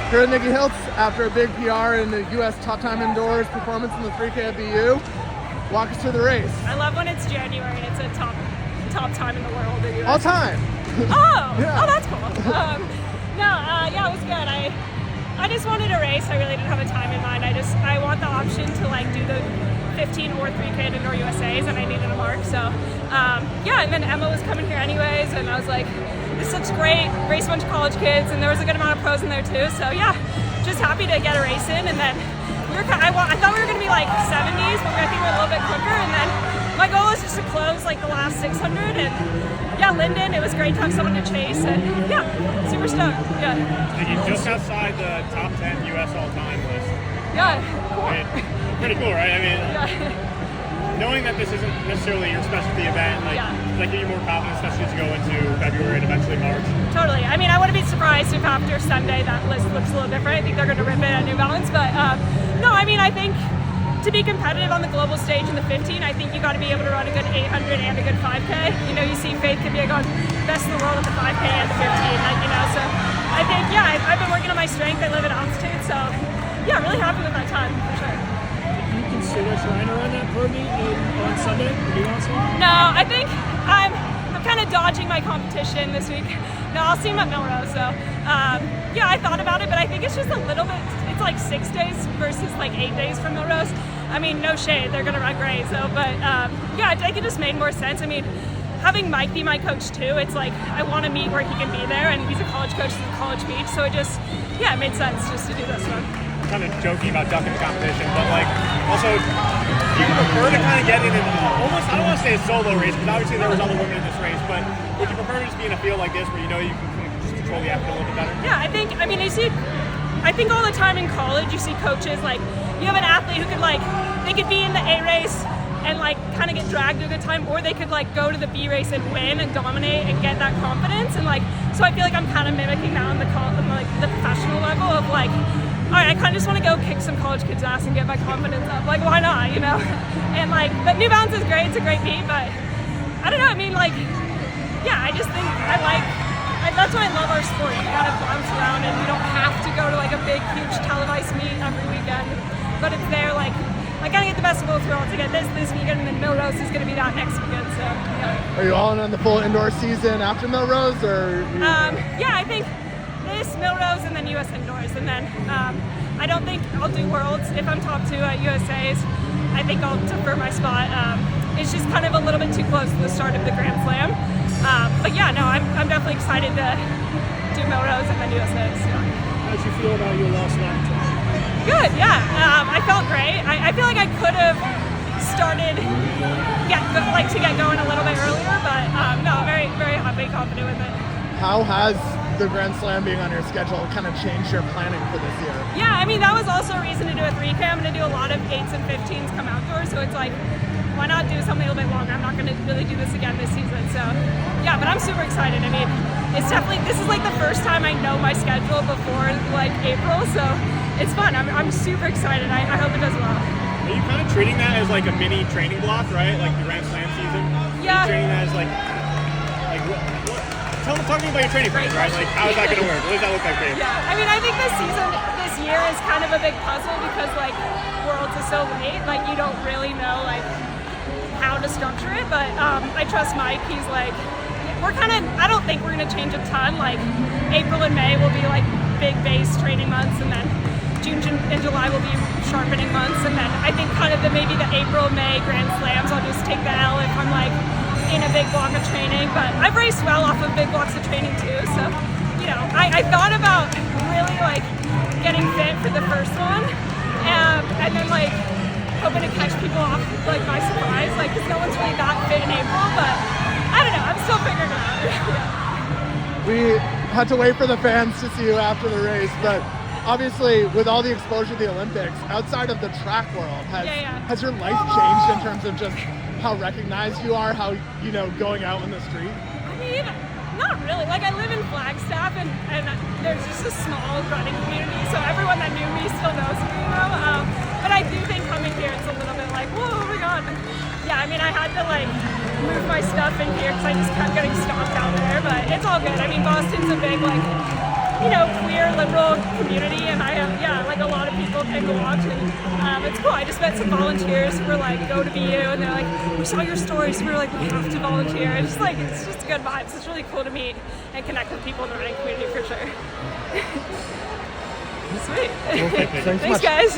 Here at Nikki Hiltz after a big PR in the U.S. Top Time Indoors performance in the 3K at BU. Walk us through the race. I love when it's January and it's a top time in the world. In All time. Oh, Yeah. Oh, that's cool. Yeah, it was good. I just wanted a race. I really didn't have a time in mind. I want the option to like do the 15 or 3K at Indoor USA's, and I needed a mark. So yeah, and then Emma was coming here anyways, and I was like, this looks great. Race a bunch of college kids, and there was a good amount of pros in there too. So yeah, just happy to get a race in. And then I thought we were going to be like 70s, but I think we're a little bit quicker. And then my goal is just to close like the last 600. And yeah, Linden, it was great to have someone to chase. And yeah, super stoked. Yeah. Nikki, just outside the top 10 U.S. all-time list. Yeah, cool. Pretty cool, right? I mean, knowing that this isn't necessarily your specialty event, like, does that give you more confidence, especially as you go into February and eventually March? Totally. I mean, I wouldn't be surprised if after Sunday that list looks a little different. I think they're going to rip it at New Balance. But no, I mean, I think to be competitive on the global stage in the 15, I think you got to be able to run a good 800 and a good 5K. You know, you see Faith Kipyegon best in the world at the 5K and the 15, like, you know. So I think, yeah, I've been working on my strength. I live at altitude, so yeah, really happy with that time for sure. Did you consider trying to run that for me on Sunday? No, I think I'm kind of dodging my competition this week. No, I'll see him at Melrose. So yeah, I thought about it, but I think it's just a little bit. It's like 6 days versus like 8 days from Melrose. I mean, no shade, they're gonna run great. So, but yeah, I think it just made more sense. I mean, having Mike be my coach too, it's like I want to meet where he can be there, and he's a college coach at College Beach, so it just, yeah, it made sense just to do this one. Kind of joking about ducking the competition, but like also, do you prefer to kind of get in an almost, I don't want to say a solo race, because obviously there was other women in this race, but would you prefer to just be in a field like this where you know you can just control the effort a little bit better? Yeah, I mean, I think all the time in college you see coaches like, you have an athlete who could like, they could be in the A race and like kind of get dragged to a good time, or they could like go to the B race and win and dominate and get that confidence, and like, so I feel like I'm kind of mimicking that on the professional level of like, all right, I kind of just want to go kick some college kids' ass and get my confidence up. Like, why not, you know? And like, but New Balance is great. It's a great meet, but I don't know. I mean, like, yeah, I just think that's why I love our sport. You gotta bounce around, and you don't have to go to like a big, huge televised meet every weekend. But it's there, like, I gotta get the best of both worlds. To get this weekend, and then Melrose is gonna be that next weekend. So, yeah. Are you all in on the full indoor season after Melrose, or? Yeah, I think this, Melrose, and then US Indoors, and then I don't think I'll do Worlds if I'm top 2 at USA's. I think I'll defer my spot. It's just kind of a little bit too close to the start of the Grand Slam. But yeah, no, I'm definitely excited to do Melrose and then USA's. Yeah. How did you feel about your last lap? Good, yeah. I felt great. I feel like I could have started to get going a little bit earlier, but no, very, very happy, confident with it. How has the Grand Slam being on your schedule kind of changed your planning for this year? Yeah, I mean, that was also a reason to do a 3K. I'm going to do a lot of 8s and 15s come outdoors, so it's like, why not do something a little bit longer? I'm not going to really do this again this season, so yeah, but I'm super excited. I mean, it's definitely, this is like the first time I know my schedule before like April, so it's fun. I'm super excited. I hope it does well. Are you kind of treating that as like a mini training block, right? Like the Grand Slam season? Yeah. Are you treating that as like what? Talk to me about your training plans, right? Like, how is that going to work? What does that look like for you? Yeah, I mean, I think this year is kind of a big puzzle because like Worlds is so late, like you don't really know like how to structure it, but I trust Mike. He's like, I don't think we're going to change a ton. Like April and May will be like big base training months, and then June and July will be sharpening months, and then I think kind of maybe the April, May Grand Slams, I'll just take the L if I'm like in a big block of training. But I've raced well off of big blocks of training too, so you know, I thought about really like getting fit for the first one, and then like hoping to catch people off like by surprise, like because no one's really that fit in April, but I don't know, I'm still figuring it out. Yeah. We had to wait for the fans to see you after the race, but obviously with all the exposure to the Olympics, outside of the track world, has your life changed in terms of just how recognized you are, how, you know, going out in the street? I mean, not really. Like, I live in Flagstaff, and there's just a small running community, so everyone that knew me still knows me, you know? But I do think coming here, it's a little bit like, whoa, oh my god. Yeah, I mean, I had to, like, move my stuff in here because I just kept getting stopped out there, but it's all good. I mean, Boston's a big, like, you know, queer liberal community, and I have, yeah, like a lot of people came to watch, and it's cool. I just met some volunteers who were like, go to BU, and they're like, we saw your stories, so we were like, we have to volunteer. It's just like, it's just good vibes. It's really cool to meet and connect with people in the running community for sure. Sweet. Thanks Thanks, much. guys.